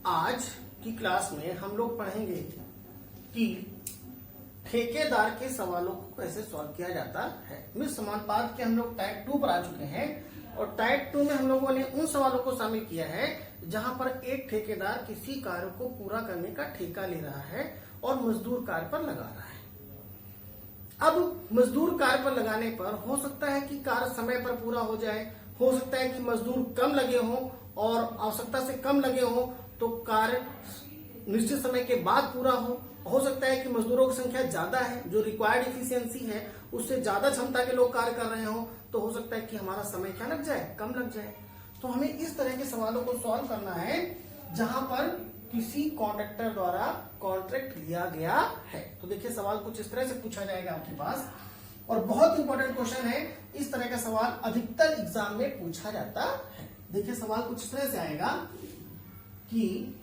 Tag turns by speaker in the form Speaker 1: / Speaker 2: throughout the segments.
Speaker 1: आज की क्लास में हम लोग पढ़ेंगे कि ठेकेदार के सवालों को कैसे सॉल्व किया जाता है। मिस समानुपात के हम लोग टाइप 2 पर आ चुके हैं और टाइप 2 में हम लोगों ने उन सवालों को शामिल किया है जहां पर एक ठेकेदार किसी कार्य को पूरा करने का ठेका ले रहा है और मजदूर कार्य पर लगा रहा है। अब मजदूर कार्य पर लगाने पर हो सकता है कि कार्य समय पर पूरा हो जाए, हो सकता है कि मजदूर कम लगे हों और आवश्यकता से कम लगे हों तो कार्य निश्चित समय के बाद पूरा हो सकता है कि मजदूरों की संख्या ज्यादा है, जो रिक्वायर्ड इफिशियंसी है उससे ज्यादा क्षमता के लोग कार्य कर रहे हो तो हो सकता है कि हमारा समय क्या लग जाए, कम लग जाए। तो हमें इस तरह के सवालों को सॉल्व करना है जहां पर किसी कॉन्ट्रैक्टर द्वारा कॉन्ट्रैक्ट लिया गया है। तो देखिए सवाल कुछ इस तरह से पूछा जाएगा आपके पास और बहुत इंपॉर्टेंट क्वेश्चन है। इस तरह का सवाल अधिकतर एग्जाम में पूछा जाता है। देखिए सवाल कुछ इस तरह से आएगा कि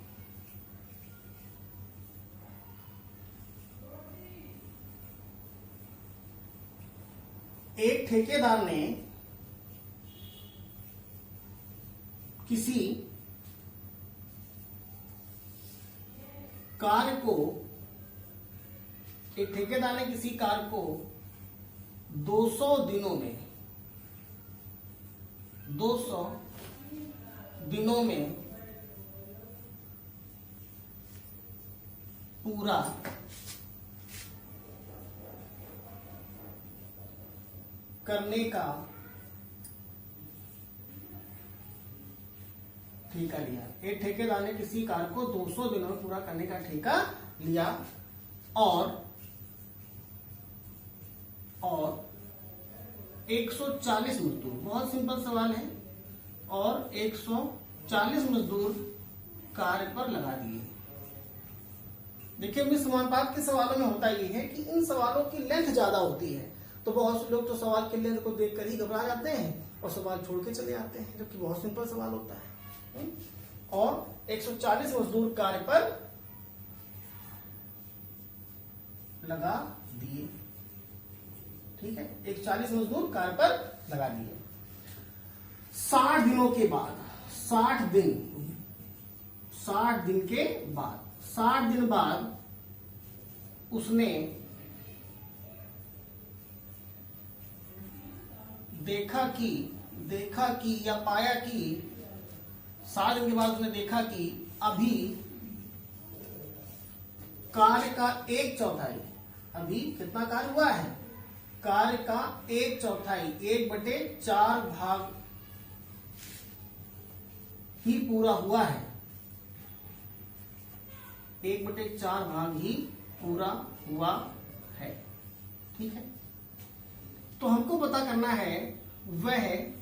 Speaker 1: एक ठेकेदार ने किसी कार्य को 200 दिनों में पूरा करने का ठेका लिया। एक ठेकेदार ने किसी कार्य को 200 दिनों में पूरा करने का ठेका लिया और 140 मजदूर, बहुत सिंपल सवाल है, और 140 मजदूर कार्य पर लगा दिए। देखिए मिस समानुपात के सवालों में होता यह है कि इन सवालों की लेंथ ज्यादा होती है तो बहुत से लोग तो सवाल की लेंथ को देखकर ही घबरा जाते हैं और सवाल छोड़ के चले जाते हैं, जबकि बहुत सिंपल सवाल होता है। और 140 मजदूर कार्य पर लगा दिए। ठीक है, 140 मजदूर कार्य पर लगा दिए। 60 दिनों के बाद 60 दिन बाद उसने देखा कि या पाया कि 60 दिन के बाद उसने देखा कि अभी कार्य का 1/4, अभी कितना कार्य हुआ है, कार्य का 1/4, 1/4 भाग ही पूरा हुआ है, 1/4 भाग ही पूरा हुआ है। ठीक है, तो हमको पता करना है वह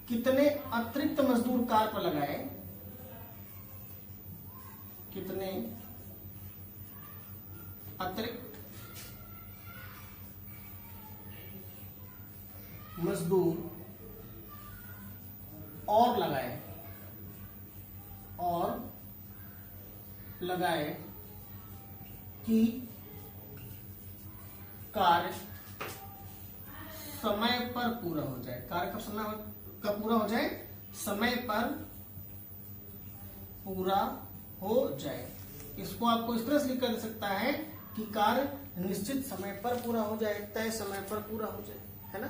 Speaker 1: कितने अतिरिक्त मजदूर कार्य पर लगाए, कितने अतिरिक्त मजदूर और लगाए कि कार्य समय पर पूरा हो जाए। कार्य कब समय कब पूरा हो जाए, समय पर पूरा हो जाए। इसको आपको इस तरह से लिखा जा सकता है कि कार्य निश्चित समय पर पूरा हो जाए, तय समय पर पूरा हो जाए, है ना।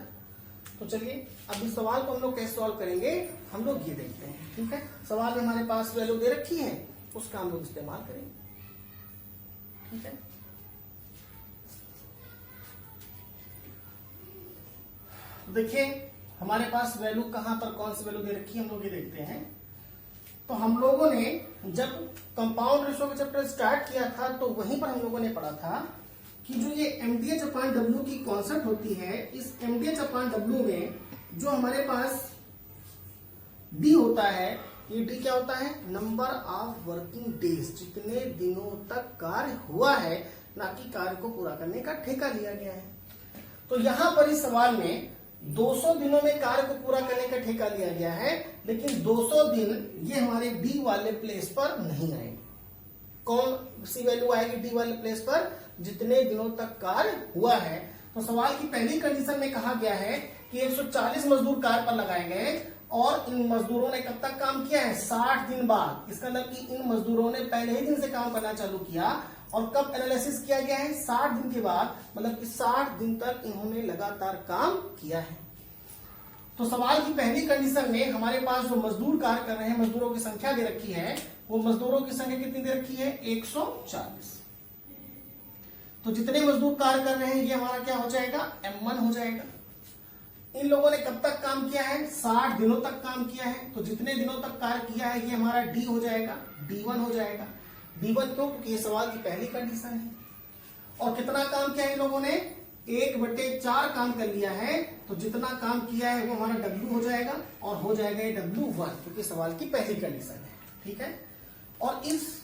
Speaker 1: तो चलिए अब इस सवाल को हम लोग कैसे सॉल्व करेंगे हम लोग ये देखते हैं। ठीक है, सवाल में हमारे पास वैल्यू दे रखी है, उसका हम लोग इस्तेमाल करेंगे। ठीक है, देखिए हमारे पास वैल्यू कहां पर कौन सी वैल्यू दे रखी है हम लोग ये देखते हैं। तो हम लोगों ने जब कंपाउंड रेशो का चैप्टर स्टार्ट किया था तो वहीं पर हम लोगों ने पढ़ा था कि जो ये MDH/W की कॉन्सेप्ट होती है, इस MDH/W में जो हमारे पास D होता है, ये D क्या होता है, नंबर ऑफ वर्किंग डेज, जितने दिनों तक कार्य हुआ है, ना कि कार्य को पूरा करने का ठेका लिया गया है। तो यहां पर इस सवाल में 200 दिनों में कार्य को पूरा करने का ठेका लिया गया है, लेकिन 200 दिन ये हमारे डी वाले प्लेस पर नहीं आएंगे। कौन सी वैल्यू आएगी डी वाले प्लेस पर, जितने दिनों तक कार्य हुआ है। तो सवाल की पहली कंडीशन में कहा गया है कि 140 मजदूर कार्य पर लगाए गए और इन मजदूरों ने कब तक काम किया है? 60 दिन बाद। इसका मतलब कि इन मजदूरों ने पहले ही दिन से काम करना चालू किया और कब एनालिसिस किया गया है? 60 दिन के बाद, मतलब कि 60 दिन तक इन्होंने लगातार काम किया है। तो सवाल की पहली कंडीशन में हमारे पास जो मजदूर कार्य कर रहे हैं, मजदूरों की संख्या दे रखी है, वो मजदूरों की संख्या कितनी दे रखी है? 140। तो जितने मजदूर कार्य कर रहे हैं ये हमारा क्या हो जाएगा? M1 हो जाएगा। इन लोगों ने कब तक काम किया है? 60 दिनों तक काम किया है। तो जितने दिनों तक कार्य किया है ये हमारा D हो जाएगा, D1 हो जाएगा। D1 क्यों? क्योंकि ये सवाल की पहली कंडीशन है। और कितना काम किया है इन लोगों ने? 1/4 काम कर लिया है। तो जितना काम किया है वो हमारा W हो जाएगा और हो जाएगा ये W1, क्योंकि सवाल की पहली कंडीशन है। ठीक है। और इस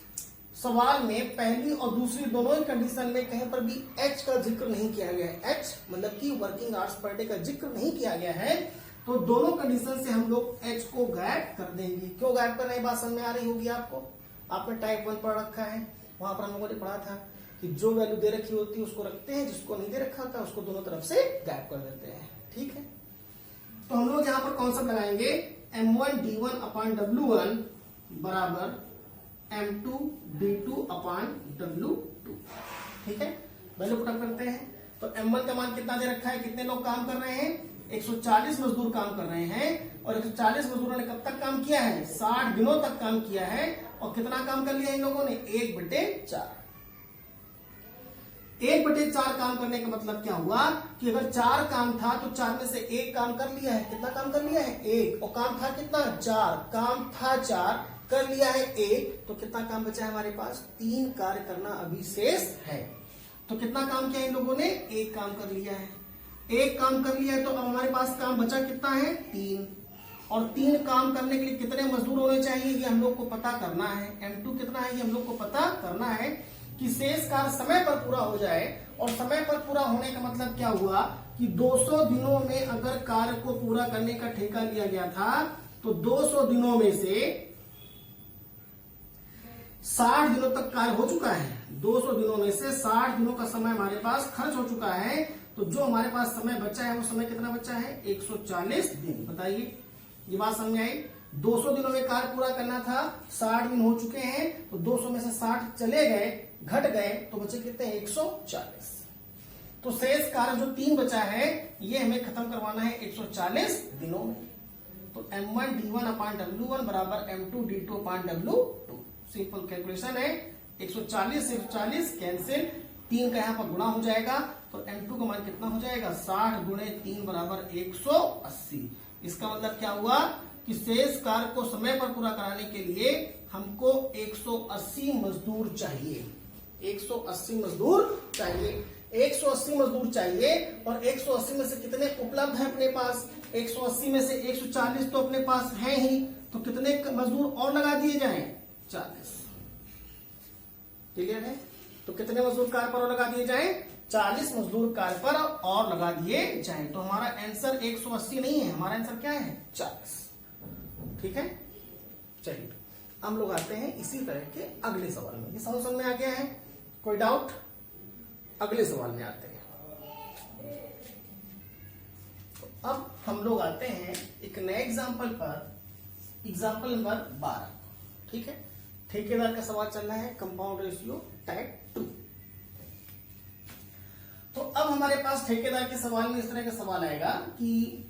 Speaker 1: सवाल में पहली और दूसरी दोनों ही कंडीशन में कहीं पर भी H का जिक्र नहीं किया गया है। H मतलब कि वर्किंग आवर्स पर डे का जिक्र नहीं किया गया है। तो दोनों कंडीशन से हम लोग H को गायब कर देंगे। क्यों गायब कर रहे हैं? बात समझ में आ रही होगी आपको। आपने टाइप 1 पढ़ रखा है, वहां पर हम लोगों ने पढ़ा था कि जो वैल्यू दे रखी होती है उसको रखते हैं, जिसको नहीं दे रखा होता है उसको दोनों तरफ से गायब कर देते हैं। ठीक है। तो हम लोग यहाँ पर कॉन्सेप्ट लगाएंगे M1 D1 अपान W1 बराबर M2 D2 अपान W2। ठीक है। वैल्यू पुट अप करते हैं। तो M1 का मान कितना दे रखा है? कितने लोग काम कर रहे हैं? 140 मजदूर काम कर रहे हैं। और 140 मजदूरों ने कब तक काम किया है? 60 दिनों तक काम किया है। और कितना काम कर लिया इन लोगों ने? 1/4। 1/4 काम करने का मतलब क्या हुआ कि अगर 4 काम था तो 4 में से 1 काम कर लिया है। कितना काम कर लिया है? 1। और काम था कितना? 4। काम था 4, कर लिया है 1। तो कितना काम बचा है हमारे पास? 3 कार्य करना अभी शेष है। तो कितना काम किया इन लोगों ने? 1 काम कर लिया है। 1 काम कर लिया है तो अब हमारे पास काम बचा कितना है? 3। और 3 काम करने के लिए कितने मजदूर होने चाहिए ये हम लोग को पता करना है। M2 कितना है ये हम लोग को पता करना है कि शेष कार्य समय पर पूरा हो जाए। और समय पर पूरा होने का मतलब क्या हुआ कि 200 दिनों में अगर कार्य को पूरा करने का ठेका लिया गया था तो 200 दिनों में से 60 दिनों तक कार्य हो चुका है। 200 दिनों में से 60 दिनों का समय हमारे पास खर्च हो चुका है। तो जो हमारे पास समय बचा है वो समय कितना बचा है? 140 दिन। बताइए, ये बात समझ आई? 200 दिनों में कार्य पूरा करना था, 60 दिन हो चुके हैं। तो 200 में से 60 चले गए, घट गए, तो बचे कितने? 140। तो शेष कार्य जो 3 बचा है ये हमें खत्म करवाना है 140 दिनों में। तो M1 D1 अपान W1 बराबर M2 D2 अपान W2। सिंपल कैलकुलेशन है। 140 से 40 कैंसिल, 3 का यहाँ पर गुणा हो जाएगा। तो M2 का मान कितना हो जाएगा? 60 गुणे 3 बराबर 180। इसका मतलब क्या हुआ कि शेष कार्य को समय पर पूरा कराने के लिए हमको 180 मजदूर चाहिए। 180 मजदूर चाहिए। 180 मजदूर चाहिए। और 180 में से कितने उपलब्ध है अपने पास? 180 में से 140 तो अपने पास है ही। तो कितने मजदूर और लगा दिए जाएं? 40। क्लियर है? तो कितने मजदूर कार्य पर और लगा दिए जाएं? 40 मजदूर कार्य पर और लगा दिए जाएं। तो हमारा आंसर 180 नहीं है, हमारा आंसर क्या है? 40। ठीक है। चलिए हम लोग आते हैं इसी तरह के अगले सवाल में। ये समझ में आ गया है? कोई डाउट? अगले सवाल में आते हैं। तो अब हम लोग आते हैं एक नए एग्जाम्पल पर, एग्जाम्पल नंबर 12। ठीक है। ठेकेदार का सवाल चल रहा है, कंपाउंड रेशियो टाइप 2। तो अब हमारे पास ठेकेदार के सवाल में इस तरह का सवाल आएगा कि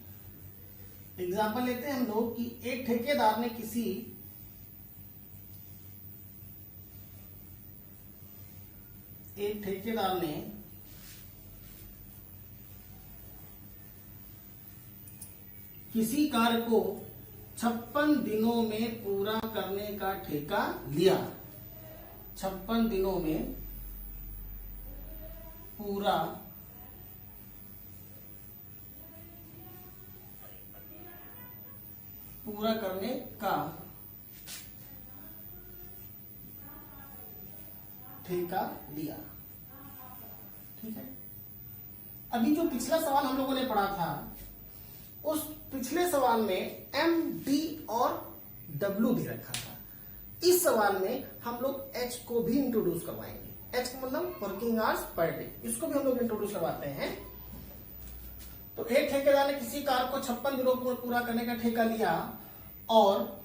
Speaker 1: एग्जाम्पल लेते हैं हम लोग कि एक ठेकेदार ने किसी कार्य को 56 दिनों में पूरा करने का ठेका लिया। 56 दिनों में पूरा करने का ठेका लिया। ठीक है। अभी जो पिछला सवाल हम लोगों ने पढ़ा था उस पिछले सवाल में M, D और W दे रखा था। इस सवाल में हम लोग H को भी इंट्रोड्यूस करवाएंगे। H का मतलब वर्किंग आवर्स पर डे, इसको भी हम लोग इंट्रोड्यूस करवाते हैं। तो एक ठेकेदार ने किसी कार्य को 56 दिनों में पूरा करने का ठेका लिया और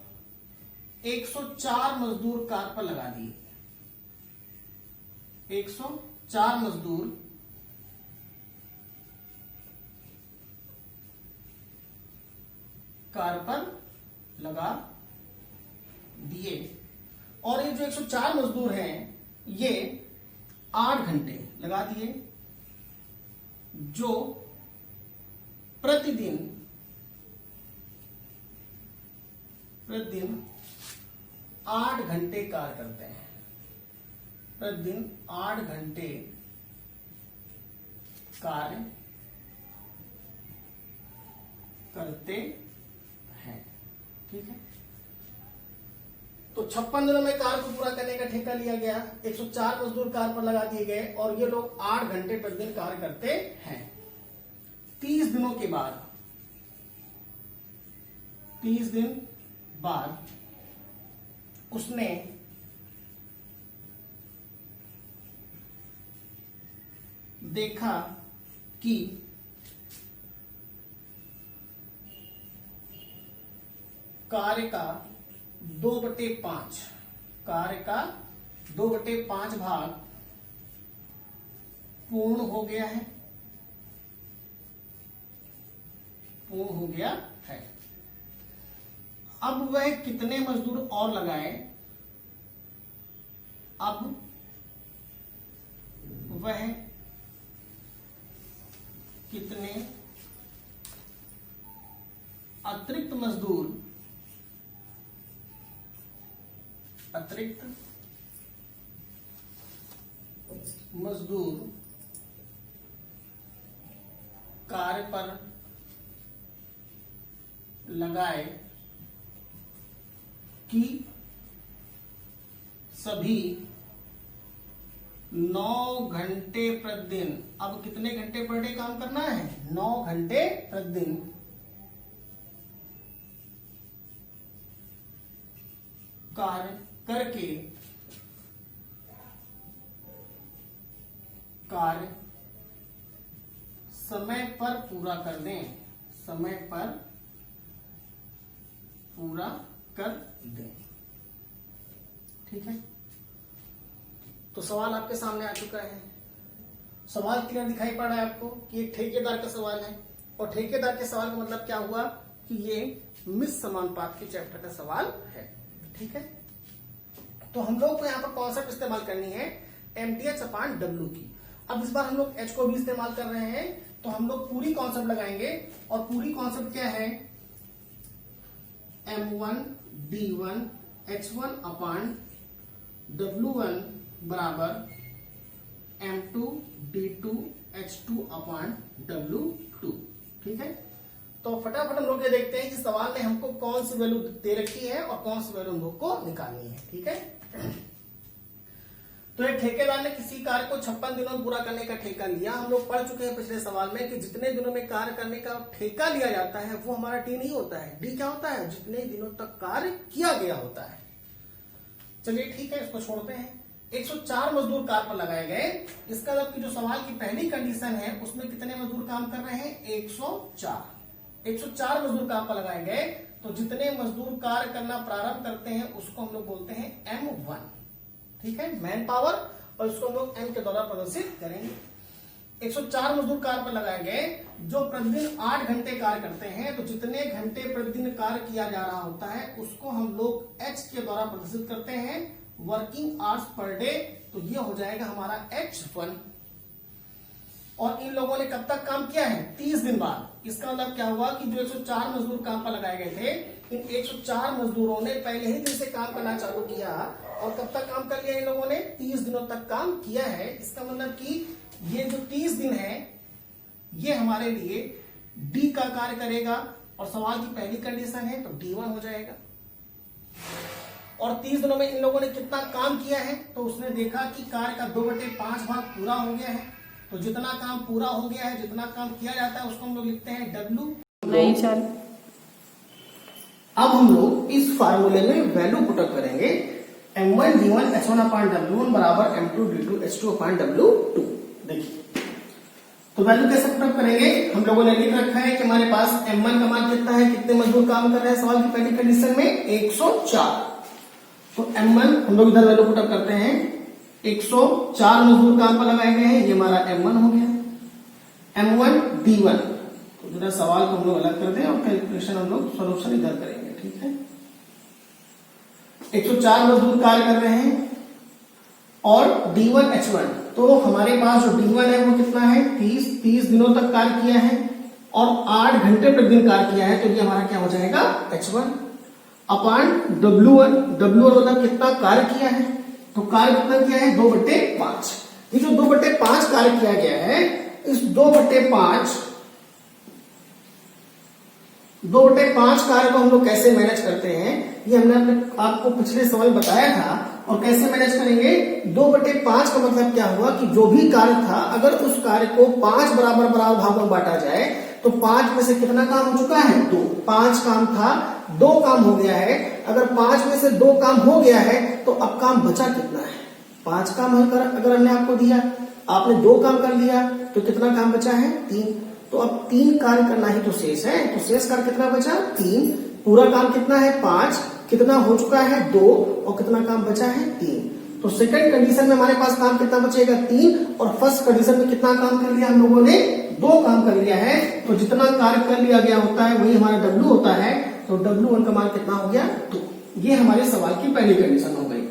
Speaker 1: 104 मजदूर कार्य पर लगा दिए। 104 मजदूर कार्य पर लगा दिए और ये जो 104 मजदूर हैं ये 8 घंटे लगा दिए, जो प्रतिदिन 8 घंटे कार्य करते हैं। प्रतिदिन 8 घंटे कार्य करते हैं। ठीक है, तो 56 दिनों में कार्य को पूरा करने का ठेका लिया गया, 104 मजदूर कार्य पर लगा दिए गए और ये लोग 8 घंटे प्रतिदिन कार्य करते हैं। 30 दिनों के बाद 30 दिन बाद उसने देखा कि कार्य का 2/5 भाग पूर्ण हो गया है, अब वह कितने मजदूर और लगाए? अब वह कितने अतिरिक्त मजदूर कार्य पर लगाए कि सभी 9 घंटे प्रतिदिन। अब कितने घंटे पर डे काम करना है? 9 घंटे प्रतिदिन कार्य करके कार्य समय पर पूरा कर दें, ठीक है। तो सवाल आपके सामने आ चुका है। सवाल क्लियर दिखाई पड़ रहा है आपको कि एक ठेकेदार का सवाल है और ठेकेदार के सवाल का मतलब क्या हुआ कि ये मिस समानुपात के चैप्टर का सवाल है। ठीक है, तो हम लोग को यहाँ पर कॉन्सेप्ट इस्तेमाल करनी है MTH/W की। अब इस बार हम लोग H को भी इस्तेमाल कर रहे हैं, तो हम लोग पूरी कॉन्सेप्ट लगाएंगे और पूरी कॉन्सेप्ट क्या है? M1 D1 H1/W1 बराबर M2 D2 H2/W2। ठीक है, तो फटाफट हम लोग ये देखते हैं कि सवाल ने हमको कौन सी वैल्यू दे रखी है और कौन सी वैल्यू हम लोग को निकालनी है। ठीक है, तो एक ठेकेदार ने किसी कार्य को 56 दिनों में पूरा करने का ठेका लिया। हम लोग पढ़ चुके हैं पिछले सवाल में कि जितने दिनों में कार्य करने का ठेका लिया जाता है वो हमारा डी नहीं होता है। डी क्या होता है? जितने दिनों तक कार्य किया गया होता है। चलिए ठीक है, इसको छोड़ते हैं। 104 मजदूर कार्य पर लगाए गए। इसका मतलब कि जो सवाल की पहली कंडीशन है उसमें कितने मजदूर काम कर रहे हैं? 104 मजदूर कार्य पर लगाए गए। तो जितने मजदूर कार्य करना प्रारंभ करते हैं उसको हम लोग बोलते हैं M1। ठीक है, मैन पावर, और इसको हम लोग M के द्वारा प्रदर्शित करेंगे। 104 मजदूर कार्य पर लगाए गए जो प्रतिदिन 8 घंटे कार्य करते हैं। तो जितने घंटे प्रतिदिन कार्य किया जा रहा होता है उसको हम लोग H के द्वारा प्रदर्शित करते हैं, वर्किंग आवर्स पर डे। तो ये हो जाएगा हमारा H1। और इन लोगों ने कब तक काम किया है? 30 दिन बाद। इसका मतलब क्या हुआ कि जो 104 मजदूर काम पर लगाए गए थे, इन 104 मजदूरों ने पहले ही दिन से काम करना चालू किया और कब तक काम कर लिया? इन लोगों ने 30 दिनों तक काम किया है। इसका मतलब कि ये जो 30 दिन है ये हमारे लिए डी का कार्य करेगा और सवाल की पहली कंडीशन है तो D1 हो जाएगा। और 30 दिनों में इन लोगों ने कितना काम किया है? तो उसने देखा कि कार्य का 2/5 भाग पूरा हो गया है। तो जितना काम पूरा हो गया है, जितना काम किया जाता है उसको हम लोग लिखते हैं W।
Speaker 2: नहीं सर,
Speaker 1: अब हम लोग इस फार्मूले में वैल्यू पुटअप करेंगे। M1 D1 H1/W1 बराबर M2 D2 H2/W2। देखिए, तो तो वैल्यू कैसे पुटअप करेंगे? हम लोगों ने लिख रखा है कि हमारे पास M1 का मान कितना है, कितने मजदूर काम कर रहे हैं सवाल की पहली कंडीशन में 104। तो M1 हम लोग इधर वैल्यू पुटअप करते हैं, 104 मजदूर काम पर लगाए गए हैं, ये हमारा M1 हो गया। M1 D1, तो जरा सवाल को हम लोग अलग कर दें और कैलकुलेशन हम लोग सोल्यूशन इधर करेंगे, ठीक है। 104 मजदूर कार्य कर रहे हैं और D1 H1, तो हमारे पास जो D1 है वो कितना है, 30 दिनों तक कार्य किया है और 8 घंटे प्रतिदिन कार्य किया है, तो ये हमारा क्या हो जाएगा H1 अपान W1। W1 मतलब कितना कार्य किया है, तो कार्य कितना किया है 2/5। ये जो 2/5 कार्य किया गया है, इस 2/5 कार्य को हम लोग कैसे मैनेज करते हैं, ये हमने आपको पिछले सवाल बताया था। और कैसे मैनेज करेंगे, 2/5 का मतलब क्या हुआ कि जो भी कार्य था, अगर उस कार्य को 5 बराबर भागों में बांटा जाए तो 5 में से कितना काम हो चुका है, 2। 5 काम था, 2 काम हो गया है। अगर 5 में से 2 काम हो गया है तो अब काम बचा कितना है, 5 काम अगर हमने आपको दिया, आपने 2 काम कर लिया, तो कितना काम बचा है, 3। तो अब 3 कार्य करना ही तो शेष है, तो शेष कार्य कितना बचा, 3। पूरा काम कितना है 5, कितना हो चुका है 2, और कितना काम बचा है 3। तो सेकंड कंडीशन में हमारे पास काम कितना बचेगा, 3। और फर्स्ट कंडीशन में कितना काम कर लिया हम लोगों ने, 2 काम कर लिया है। तो जितना कार्य कर लिया गया होता है वही हमारा W होता है, तो W1 का मान कितना हो गया 2। ये हमारे सवाल की पहली कंडीशन हो गई।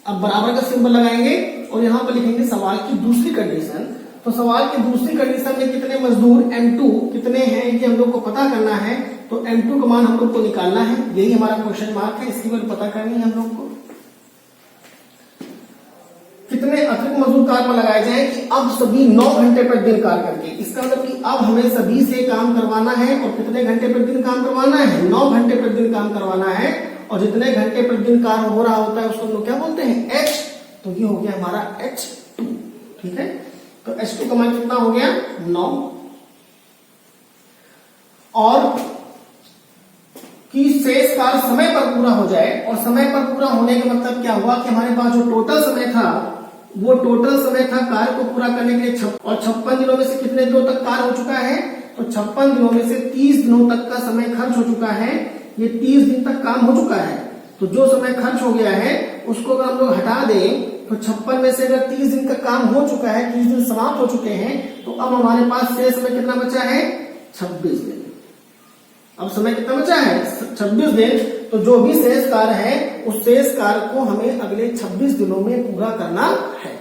Speaker 1: अब बराबर का सिंबल लगाएंगे और यहाँ पर लिखेंगे सवाल की दूसरी कंडीशन। तो सवाल की दूसरी कंडीशन में कितने मजदूर M2 कितने हैं ये हम लोग को पता करना है, तो M2 का मान हम लोग को निकालना है, यही हमारा क्वेश्चन मार्क है, इसकी वैल्यू पता करनी है हम लोग को। कितने अतिरिक्त मजदूर कार्य पर लगाए जाए कि अब सभी 9 घंटे प्रतिदिन कार्य करके, इसका मतलब कि अब हमें सभी से काम करवाना है और कितने घंटे प्रतिदिन काम करवाना है, 9 घंटे प्रतिदिन काम करवाना है। और जितने घंटे प्रतिदिन कार्य हो रहा होता है उसको हम लोग क्या बोलते हैं, H। तो ये हो गया हमारा H2, ठीक है। तो H2 का मान कितना हो गया 9। और कि शेष कार्य समय पर पूरा हो जाए, और समय पर पूरा होने का मतलब क्या हुआ कि हमारे पास जो टोटल समय था वो टोटल समय था कार्य को पूरा करने के लिए, और 56 दिनों में से कितने दिनों तक कार्य हो चुका है, तो 56 दिनों में से 30 दिनों तक का समय खर्च हो चुका है। ये 30 दिन तक काम हो चुका है, तो जो समय खर्च हो गया है उसको अगर हम लोग हटा दें तो 56 में से अगर 30 दिन का काम हो चुका है, 30 दिन समाप्त हो चुके हैं, तो अब हमारे पास शेष समय कितना बचा है 26 दिन। अब समय कितना बचा है 26 दिन। तो जो भी शेष कार्य है उस शेष कार्य को हमें अगले 26 दिनों में पूरा करना है,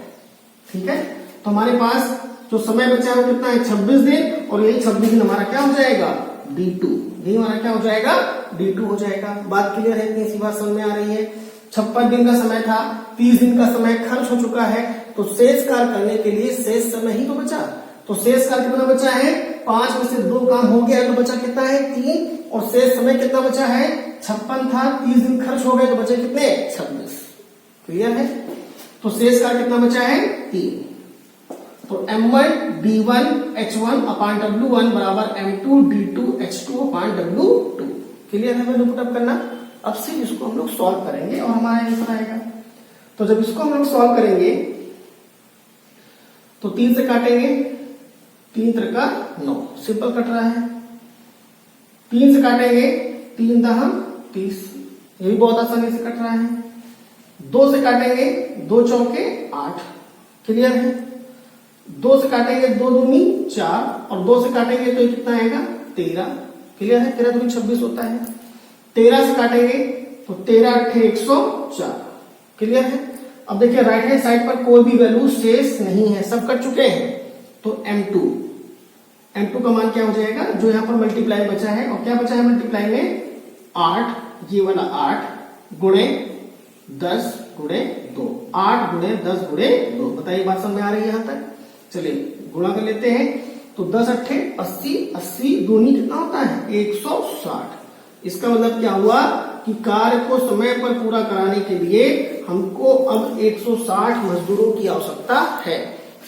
Speaker 1: ठीक है। तो हमारे पास जो समय बचा है वो कितना है 26 दिन, और यही 26 दिन हमारा क्या हो जाएगा D2। यही हमारा क्या हो जाएगा D2 हो जाएगा। बात क्लियर है, इतनी सी बात समझ में आ रही है। 56 दिन का समय था, 30 दिन का समय खर्च हो चुका है, तो शेष कार्य करने के लिए शेष समय ही तो बचा। तो शेष कार्य कितना बचा है, 5 में से 2 काम हो गया, तो बचा कितना है 3। और शेष समय कितना बचा है 56 था, 30 दिन खर्च हो गए, तो बचे कितने 26। क्लियर है। तो शेष कार्य कितना बचा है 3। तो M1 D1 H1 अपान W1 बराबर M2 D2 H2 अपान W2। क्लियर है, वैल्यू पुटअप करना। अब सिर्फ इसको हम लोग सॉल्व करेंगे और हमारा आंसर आएगा। तो जब इसको हम लोग सॉल्व करेंगे तो 3 से काटेंगे, 3 त्रिका 9, सिंपल कट रहा है। 3 से काटेंगे, 3 दहा 30, ये भी बहुत आसानी से कट रहा है। 2 से काटेंगे, 2 चौके 8, क्लियर है। 2 से काटेंगे, 2 दूनी 4, और 2 से काटेंगे तो ये कितना आएगा 13, क्लियर है। 13 दूनी 26 होता है। 13 से काटेंगे तो 13 8 104, क्लियर है। अब देखिए राइट हैंड साइड पर कोई भी वैल्यू शेष नहीं है, सब कट चुके हैं। तो M2 का मान क्या हो जाएगा, जो यहां पर मल्टीप्लाई बचा है, और क्या बचा है मल्टीप्लाई में 8, ये वाला 8 गुणे 10 गुणे 2, 8 गुणे 10 गुणे 2। बताइए बात समझ में आ रही है यहां तक। चलिए गुणा कर लेते हैं। तो 10 8 80, 80 दूनी कितना होता है 160। इसका मतलब क्या हुआ कि कार्य को समय पर पूरा कराने के लिए हमको अब 160 मजदूरों की आवश्यकता है।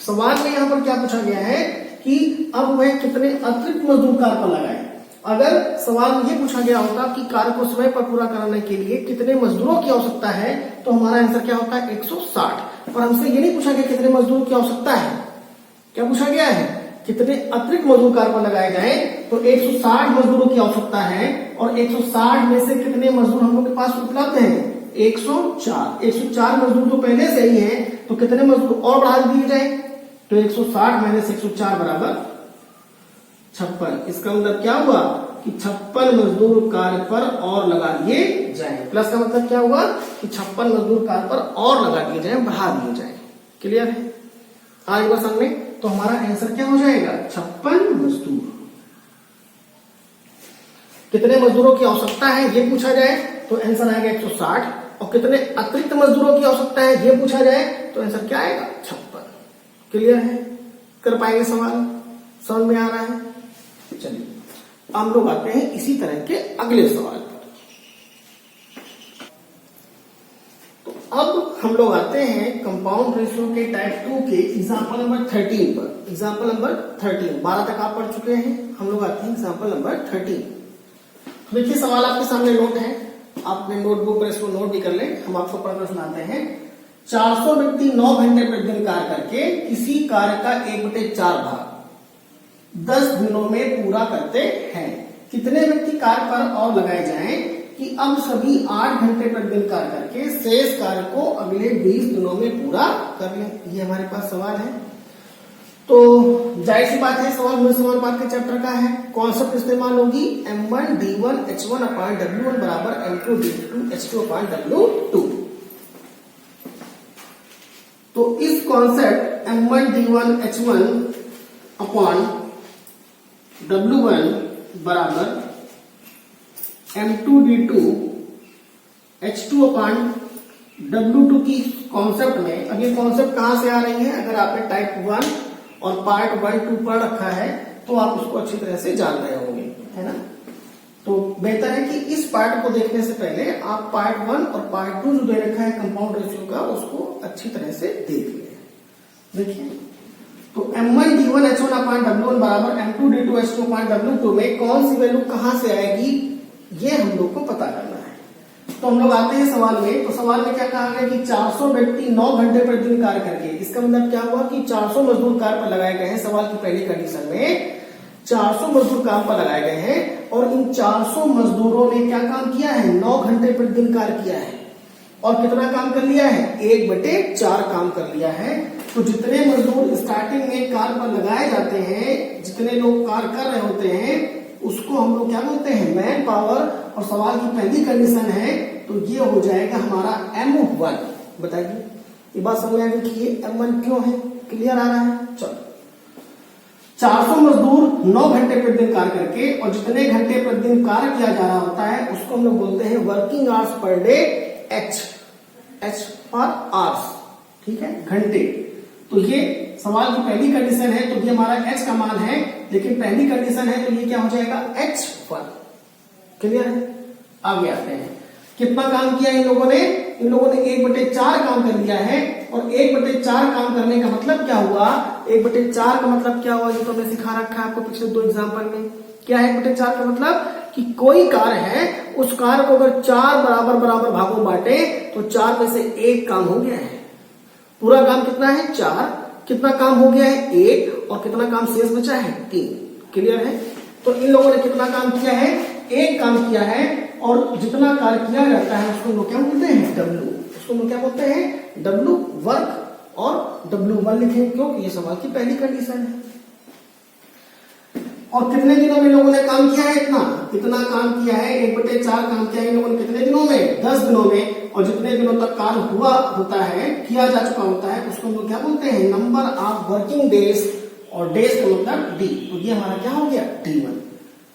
Speaker 1: सवाल में यहाँ पर क्या पूछा गया है कि अब वह कितने अतिरिक्त मजदूर कार्य पर लगाए। अगर सवाल में ये पूछा गया होता कि कार्य को समय पर पूरा कराने के लिए कितने मजदूरों की आवश्यकता है, तो हमारा आंसर क्या होता है 160। पर हमसे ये नहीं पूछा गया कितने मजदूरों की आवश्यकता है, क्या पूछा गया है कितने अतिरिक्त मजदूर कार्य पर लगाए जाए, तो 160 मजदूरों की आवश्यकता है और 160 में से कितने मजदूर हम लोग के पास उपलब्ध हैं, 104। 104 मजदूर तो पहले से ही है, तो कितने मजदूर और बढ़ा दिए जाए, तो 160 माइनस 104 बराबर 56। इसका मतलब क्या हुआ कि 56 मजदूर कार्य पर और लगा दिए जाए। प्लस का मतलब क्या हुआ कि 56 मजदूर कार्य पर और लगा दिए जाए, बढ़ा दिए जाए। क्लियर है? आज बार सामने तो हमारा आंसर क्या हो जाएगा, 56 मजदूर। कितने मजदूरों की आवश्यकता है ये पूछा जाए तो आंसर आएगा 160, और कितने अतिरिक्त मजदूरों की आवश्यकता है ये पूछा जाए तो आंसर क्या आएगा, 56। क्लियर है? कर पाएंगे सवाल? समझ में आ रहा है? चलिए हम लोग आते हैं इसी तरह के अगले सवाल पर। तो अब हम लोग आते हैं कंपाउंड रेशियो के टाइप 2 के एग्जांपल नंबर 13 पर। एग्जांपल नंबर 13, 12 तक आप पढ़ चुके हैं। हम लोग आते हैं एग्जांपल नंबर 13। देखिए सवाल आपके सामने नोट है, आप अपने नोटबुक पर इसको नोट भी कर लें, हम आपको पढ़कर सुनाते हैं। 400 व्यक्ति 9 घंटे प्रतिदिन कार्य करके किसी कार्य का 1/4 भाग 10 दिनों में पूरा करते हैं। कितने व्यक्ति कार्य पर और लगाए जाएं कि अब सभी 8 घंटे प्रतिदिन कार्य करके शेष कार्य को अगले 20 दिनों में पूरा कर लें। ये हमारे पास सवाल है। तो जाहिर सी बात है सवाल मूल समानुपात के चैप्टर का है। कॉन्सेप्ट इस्तेमाल होगी M1 D1 H1 अपान W1 बराबर M2 D2 H2 अपान W2। तो इस कॉन्सेप्ट M1 D1 H1 अपान W1 बराबर M2 D2 H2 अपान W2 की कॉन्सेप्ट में, अब ये कॉन्सेप्ट कहां से आ रही है, अगर आपने टाइप 1 और पार्ट 1-2 पढ़ रखा है तो आप उसको अच्छी तरह से जान रहे होंगे, है ना। तो बेहतर है कि इस पार्ट को देखने से पहले आप पार्ट 1 और पार्ट 2 जो दे रखा है कंपाउंड रेशियो का, उसको अच्छी तरह से देख लें। देखिए तो M1 D1 H1 अपान W1 बराबर M2 D2 H2 अपान W2 में कौन सी वैल्यू कहां से आएगी ये हम लोग को पता करना है। तो हम लोग आते हैं सवाल में। तो सवाल में क्या कहा गया कि 400 व्यक्ति 9 घंटे प्रतिदिन कार्य करके, इसका मतलब क्या हुआ कि 400 मजदूर कार्य पर लगाए गए हैं। सवाल की पहली कंडीशन में 400 मजदूर काम पर लगाए गए हैं और इन 400 मजदूरों ने क्या काम किया है, 9 घंटे प्रतिदिन कार्य किया है। और कितना काम कर लिया है, 1/4 काम कर लिया है। तो जितने मजदूर स्टार्टिंग में कार्य पर लगाए जाते हैं, जितने लोग कार्य कर रहे होते हैं, उसको हम लोग क्या बोलते हैं, मैन पावर। और सवाल की पहली कंडीशन है तो ये हो जाएगा हमारा M1। बताइए ये बात समझ आ गई कि ये M1 क्यों है? क्लियर आ रहा है? चलो 400 मजदूर 9 घंटे प्रतिदिन कार्य करके और जितने घंटे प्रतिदिन कार्य किया जा रहा होता है उसको हम लोग बोलते हैं working hours per day, H for hours, ठीक है, घंटे। तो ये सवाल की पहली कंडीशन है तो ये हमारा H का मान है, लेकिन पहली कंडीशन है तो ये क्या हो जाएगा, H1। क्लियर है? आगे आते हैं। कितना काम किया इन लोगों ने, इन लोगों ने 1/4 काम कर लिया है। और 1/4 काम करने का मतलब क्या हुआ, 1/4 का मतलब क्या हुआ, ये तो मैं सिखा रखा है आपको पिछले 2 एग्जाम्पल में। क्या है 1/4 का मतलब कि कोई कार्य है, उस कार्य को अगर 4 बराबर बराबर भागों बांटे तो 4 में से 1 काम हो गया है। पूरा काम कितना है, 4। कितना काम हो गया है, 1। और कितना काम शेष बचा है, 3। क्लियर है? तो इन लोगों ने कितना काम किया है, 1 काम किया है। और जितना कार्य किया जाता है उसको लोग क्या बोलते हैं, W। उसको लोग क्या बोलते हैं, W वर्क। और W1 लिखेंगे क्योंकि ये सवाल की पहली कंडीशन है। और कितने दिनों में लोगों ने काम किया है, इतना काम किया है, 1/4 काम किया है इन लोगों ने कितने दिनों में, 10 दिनों में। और जितने दिनों तक कार्य हुआ होता है, किया जा चुका होता है, उसको हम लोग क्या बोलते हैं, नंबर ऑफ वर्किंग डेज। और डेज का मतलब D। तो ये हमारा क्या हो गया, D1।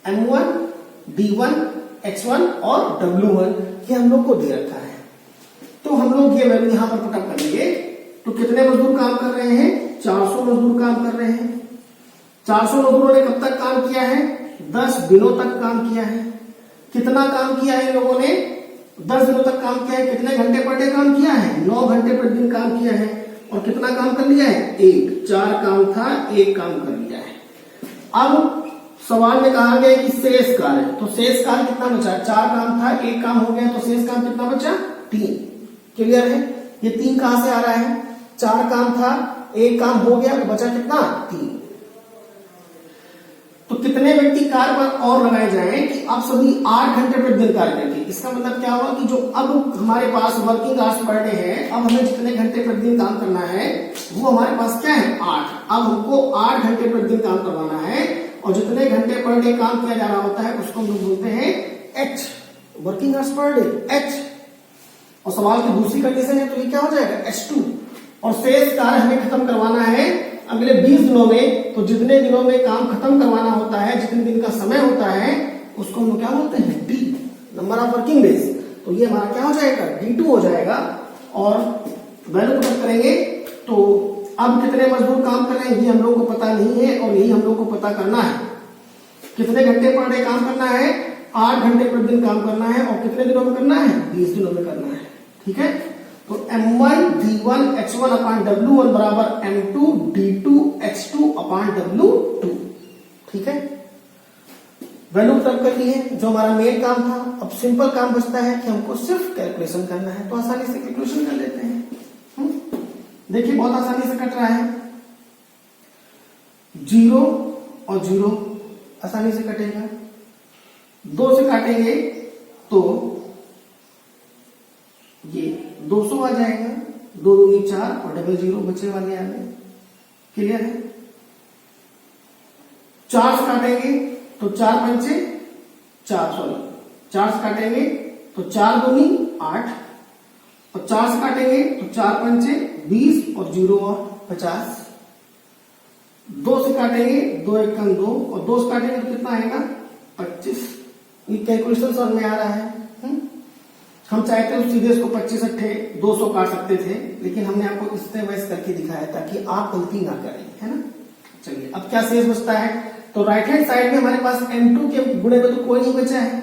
Speaker 1: M1 D1 H1 और W1 ये हम लोग को दे रखा है। तो हम लोग ये वैल्यू यहां पर पुटअप करेंगे। तो कितने मजदूर काम कर रहे हैं, 400 मजदूर काम कर रहे हैं। 400 मजदूरों ने कब तक काम किया है, 10 दिनों तक काम किया है। कितना काम किया है इन लोगों ने, 10 दिनों तक काम किया है। कितने घंटे पर डे काम किया है, 9 घंटे प्रतिदिन काम किया है। और कितना काम कर लिया है, 1। 4 काम था, 1 काम कर लिया है। अब सवाल में कहा गया कि शेष कार्य, तो शेष कार्य कितना बचा, 4 काम था, 1 काम हो गया, तो शेष काम कितना बचा, 3। क्लियर है? ये 3 कहां से आ रहा है, 4 काम था, 1 काम हो गया, तो बचा कितना, 3। तो कितने व्यक्ति कार्य पर और लगाए जाएं कि अब सभी 8 घंटे प्रतिदिन कार्य करेंगे। इसका मतलब क्या हुआ कि जो अब हमारे पास वर्किंग आवर्स पर डे है, अब हमें जितने घंटे प्रतिदिन काम करना है वो हमारे पास क्या है 8। अब हमको 8 घंटे प्रतिदिन काम करवाना है और जितने घंटे पर डे काम किया जा रहा होता है उसको हम लोग बोलते हैं H, working hours per day H. और सवाल की दूसरी कंडीशन है तो ये क्या हो जाएगा H2। और शेष कार्य हमें खत्म करवाना है अगले 20 दिनों में। तो जितने दिनों में काम खत्म करवाना होता है, जितने दिन का समय होता है उसको हम क्या बोलते हैं D, number of working days. तो ये हमारा क्या हो जाएगा D2 हो जाएगा। और वैल्यू पुट करेंगे तो अब कितने मजदूर काम कर रहे हैं ये हम लोगों को पता नहीं है और यही हम लोग को पता करना है। कितने घंटे पर डे काम करना है 8 घंटे प्रतिदिन काम करना है और कितने दिनों में करना है 20 दिनों में करना है। ठीक है, तो M1 D1 H1 अपान W1 बराबर M2 D2 H2 अपान W2। ठीक है, वैल्यू तब कर ली है जो हमारा मेन काम था। अब सिंपल काम बचता है कि हमको सिर्फ कैलकुलेशन करना है, तो आसानी से कैलकुलेशन कर लेते हैं। देखिए बहुत आसानी से कट रहा है, 0 और 0 आसानी से कटेगा। 2 से काटेंगे तो ये 200 आ जाएगा, 2 दूनी 4 और डबल 0 बचे वाले आने। क्लियर है। 4 से काटेंगे तो 4 पंचे 4 से काटेंगे तो 4 दूनी 8 और 4 से काटेंगे तो 4 पंचे 20 और 0 और 50। 2 से काटेंगे 2 1 कम 2 और 2 से काटेंगे तो कितना आएगा 25। ये कैलकुलेशन समझ में आ रहा है। हम चाहते तो सीधे इसको 25 अट्ठे 200 काट सकते थे, लेकिन हमने आपको स्टेप वाइज करके दिखाया ताकि आप गलती ना करें, है ना। चलिए अब क्या शेष बचता है, तो राइट हैंड साइड में हमारे पास M2 के गुणे में तो कोई नहीं बचा है।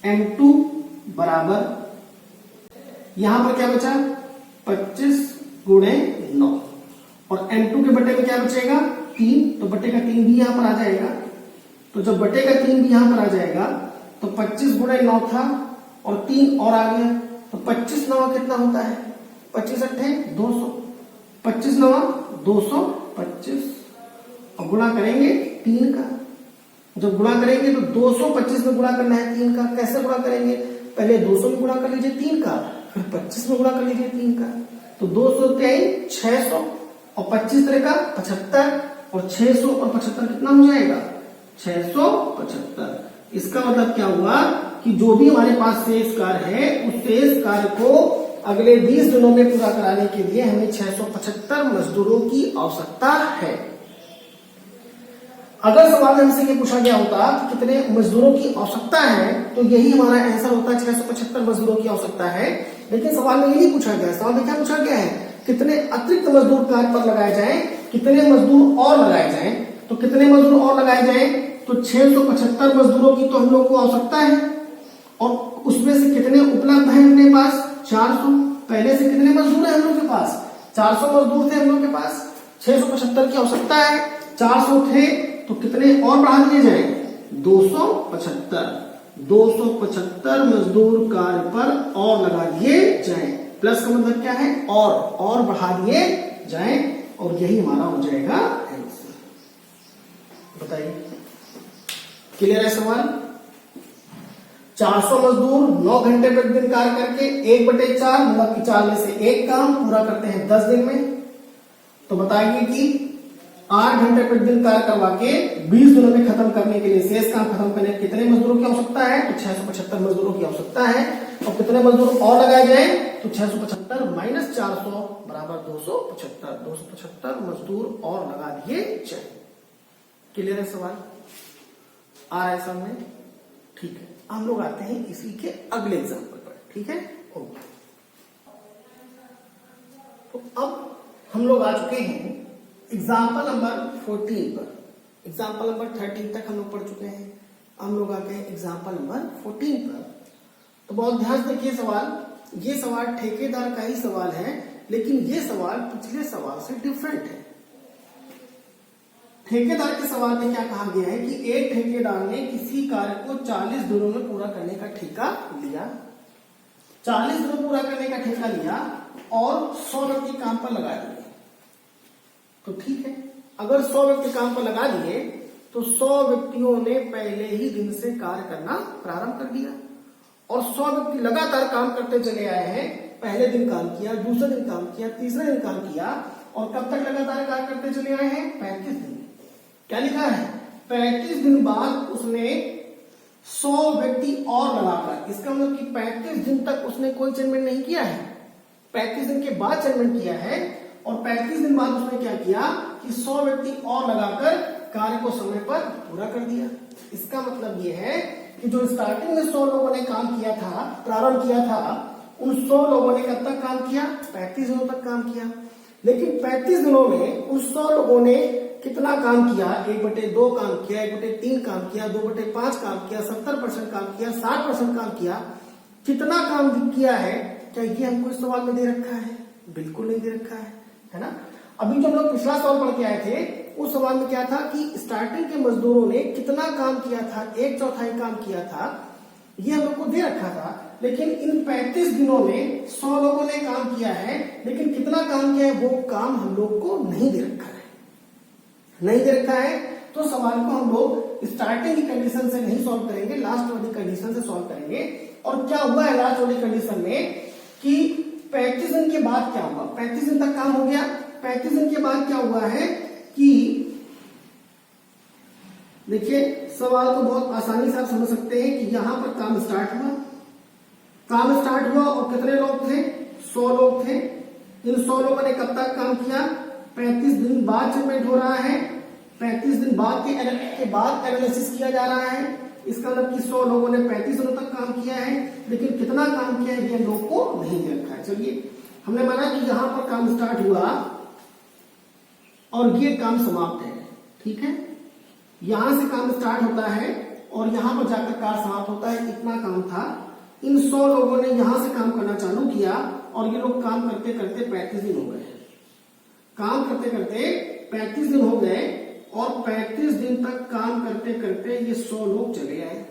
Speaker 1: M2 बराबर यहां पर क्या बचा 25 गुणे 9 और M2 के बटे में क्या बचेगा 3, तो बटे का 3 भी यहां पर आ जाएगा। तो जब बटे का 3 भी यहां पर आ जाएगा तो 25 गुणे 9 था और 3 और आ गया, तो 25 9 कितना होता है 25 अट्ठे 200, 25 9 225 और गुणा करेंगे 3 का। जब गुणा करेंगे तो 225 में गुणा करना है 3 का। कैसे गुणा करेंगे, पहले 200 में गुणा कर लीजिए 3 का, फिर 25 में गुणा कर लीजिए 3 का। तो 200 3 600 और 25 तरह का 75 और 600 और 75 कितना हो जाएगा 675। इसका मतलब क्या हुआ कि जो भी हमारे पास शेष कार्य है उस शेष कार्य को अगले 20 दिनों में पूरा कराने के लिए हमें 675 मजदूरों की आवश्यकता है। अगर सवाल में हमसे ये पूछा गया होता कि कितने मजदूरों की आवश्यकता है तो यही हमारा आंसर होता 675 मजदूरों की आवश्यकता है। लेकिन सवाल में ये नहीं पूछा गया, सवाल में क्या पूछा गया है कितने अतिरिक्त मजदूर कार्य पर लगाए जाएं, कितने मजदूर और लगाए जाएं। तो कितने मजदूर और लगाए जाएं, तो 675 मजदूरों की तो हम लोग को आवश्यकता है और उसमें से कितने उपलब्ध हैं अपने पास 400। पहले से कितने मजदूर हैं हम लोग के पास 400 मजदूर थे हम लोग के पास, 675 की आवश्यकता है, 400 थे तो कितने और बढ़ा दिए जाए 275 मजदूर कार्य पर और लगा दिए जाए। प्लस का मतलब क्या है और बढ़ा दिए जाए और यही हमारा हो जाएगा आंसर। बताइए क्लियर है सवाल। 400 मजदूर 9 घंटे प्रतिदिन कार्य करके 1/4 मतलब कि 4 में से 1 काम पूरा करते हैं 10 दिन में। तो बताइए कि 8 घंटे प्रतिदिन कार्य करवा के 20 दिनों में खत्म करने के लिए शेष काम खत्म करने कितने मजदूरों की आवश्यकता है, तो 675 मजदूरों की आवश्यकता है। और कितने मजदूर और लगाए जाए, तो 675 माइनस 400 बराबर 275 मजदूर और लगा दिए जाए। क्लियर है सवाल, आ रहा है समझ? ठीक है, हम लोग आते हैं इसी के अगले एग्जाम्पल पर। ठीक है, ओके। तो अब हम लोग आ चुके हैं एग्जाम्पल नंबर 14 पर। एग्जाम्पल नंबर 13 तक हम लोग पढ़ चुके हैं, हम लोग आ गए एग्जाम्पल नंबर 14 पर। तो बहुत ध्यान से देखिए सवाल, ये सवाल ठेकेदार का ही सवाल है, लेकिन ये सवाल पिछले सवाल से डिफरेंट है। ठेकेदार के सवाल में क्या कहा गया है कि एक ठेकेदार ने किसी कार्य को 40 दिनों में पूरा करने का ठेका लिया, 40 दिनों पूरा करने का ठेका लिया और 100 व्यक्ति काम पर लगा दिए। तो ठीक है, अगर 100 व्यक्ति काम पर लगा दिए तो 100 व्यक्तियों ने पहले ही दिन से कार्य करना प्रारंभ कर दिया और 100 व्यक्ति लगातार काम करते चले आए हैं। पहले दिन काम किया, दूसरे दिन काम किया, तीसरे दिन काम किया और कब तक लगातार कार्य करते चले आए हैं? 35 दिन। क्या लिखा है? 35 दिन बाद उसने 100 व्यक्ति और लगाकर, इसका मतलब कि 35 दिन तक उसने कोई अचीवमेंट नहीं किया है, 35 दिन के बाद अचीवमेंट किया है और 35 दिन बाद उसने क्या किया कि 100 व्यक्ति और लगाकर कार्य को समय पर पूरा कर दिया। इसका मतलब यह है कि जो स्टार्टिंग में 100 लोगों ने काम किया था, प्रारंभ किया था, उन 100 लोगों ने कब तक काम किया? 35 दिनों तक काम किया। लेकिन 35 दिनों में उन 100 लोगों ने कितना काम किया? 1/2 काम किया, 1/3 काम किया, 2/5 काम किया, 70% काम किया, 60% काम किया। कितना काम किया है? क्या ये हमको इस सवाल में दे रखा है? बिल्कुल नहीं दे रखा है ना। अभी जो हम लोग पिछला सवाल पढ़ के आए थे उस सवाल में क्या था कि स्टार्टिंग के मजदूरों ने कितना काम किया था? 1/4 काम किया था, ये हम लोग को दे रखा था। लेकिन इन 35 दिनों में 100 लोगों ने काम किया है, लेकिन कितना काम किया है वो काम हम लोग को नहीं दे रखा है, नहीं दे रखा है। तो सवाल को हम लोग स्टार्टिंग की कंडीशन से नहीं सॉल्व करेंगे, लास्ट वाली कंडीशन से सॉल्व करेंगे। और क्या हुआ है लास्ट वाली कंडीशन में कि 35 दिन के बाद क्या हुआ? 35 दिन तक काम हो गया। 35 दिन के बाद क्या हुआ है कि देखिए सवाल को बहुत आसानी से आप समझ सकते हैं कि यहां पर काम स्टार्ट हुआ, काम स्टार्ट हुआ और कितने लोग थे? 100 लोग थे। इन 100 लोगों ने कब तक काम किया? 35 दिन बाद अचीवमेंट हो रहा है, 35 दिन बाद के बाद एनालिसिस किया जा रहा है। इसका मतलब कि 100 लोगों ने 35 दिनों तक काम किया है, लेकिन कितना काम किया है ये लोग को नहीं दे रखा है। चलिए हमने माना कि यहां पर काम स्टार्ट हुआ और ये काम समाप्त है, ठीक है। यहां से काम स्टार्ट होता है और यहां पर जाकर कार्य समाप्त होता है। इतना काम था। इन 100 लोगों ने यहां से काम करना चालू किया और ये लोग काम करते करते 35 दिन हो गए, काम करते करते 35 दिन हो गए और 35 दिन तक काम करते करते ये 100 लोग चले आए।